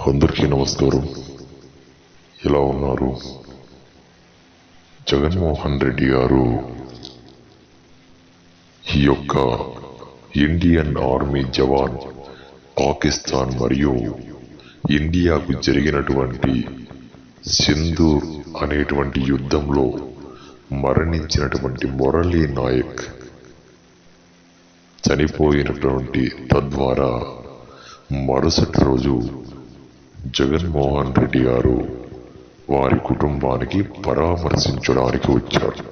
అందరికీ నమస్కారం. ఎలా ఉన్నారు? జగన్మోహన్ రెడ్డి గారు ఈ యొక్క ఇండియన్ ఆర్మీ జవాన్ పాకిస్తాన్ మరియు ఇండియాకు జరిగినటువంటి సింధూర్ అనేటువంటి యుద్ధంలో మరణించినటువంటి మురళీ నాయక్ చనిపోయినటువంటి తద్వారా మరుసటి రోజు జగన్మోహన్ రెడ్డి గారు వారి కుటుంబానికి పరామర్శించడానికి వచ్చారు.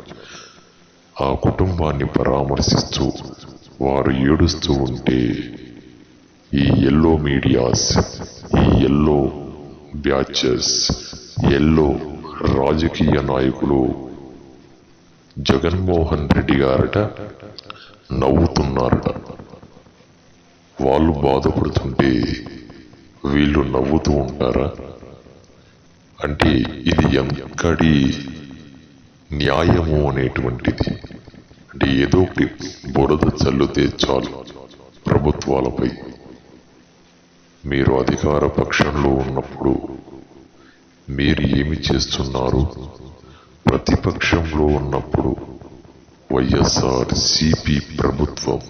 ఆ కుటుంబాన్ని పరామర్శిస్తూ వారు ఏడుస్తూ ఉంటే ఈ ఎల్లో మీడియాస్, ఈ ఎల్లో బ్యాచెస్, ఎల్లో రాజకీయ నాయకులు జగన్మోహన్ రెడ్డి గారట నవ్వుతున్నారట. వాళ్ళు బాధపడుతుంటే వీళ్ళు నవ్వుతూ ఉంటారా? అంటే ఇది ఎక్కడి న్యాయము అనేటువంటిది. అంటే ఏదో ఒకటి బురద చల్లుతే చాలు ప్రభుత్వాలపై. మీరు అధికార పక్షంలో ఉన్నప్పుడు మీరు ఏమి చేస్తున్నారు? ప్రతిపక్షంలో ఉన్నప్పుడు వైఎస్ఆర్సీపీ ప్రభుత్వం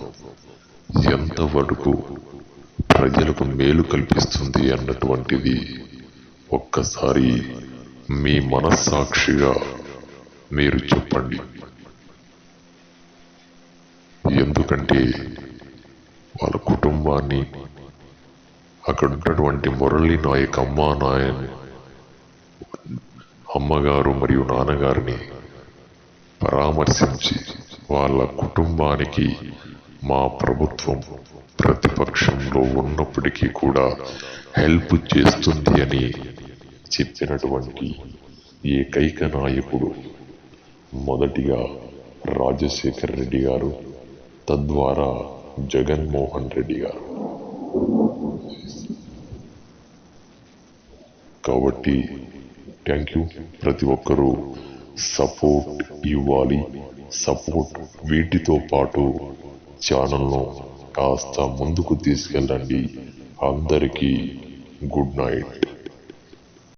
ఎంతవరకు ప్రజలకు మేలు కల్పిస్తుంది అన్నటువంటిది ఒక్కసారి మీ మనస్సాక్షిగా మీరు చెప్పండి. ఎందుకంటే వాళ్ళ కుటుంబాన్ని, అక్కడ ఉన్నటువంటి మురళీ నాయక్ అమ్మగారు మరియు నాన్నగారిని పరామర్శించి వాళ్ళ కుటుంబానికి మా ప్రభుత్వం ప్రతిపక్షంలో ఉన్నప్పటికీ కూడా హెల్ప్ చేస్తుంది అని చెప్పినటువంటి ఏకైక నాయకుడు మొదటిగా రాజశేఖర్ రెడ్డి గారు, తద్వారా జగన్మోహన్ రెడ్డి గారు. కాబట్టి థ్యాంక్ యూ. ప్రతి ఒక్కరూ సపోర్ట్ ఇవ్వాలి. సపోర్ట్ వీటితో పాటు ఛానల్ను కాస్త ముందుకు తీసుకెళ్ళండి. అందరికీ గుడ్ నైట్.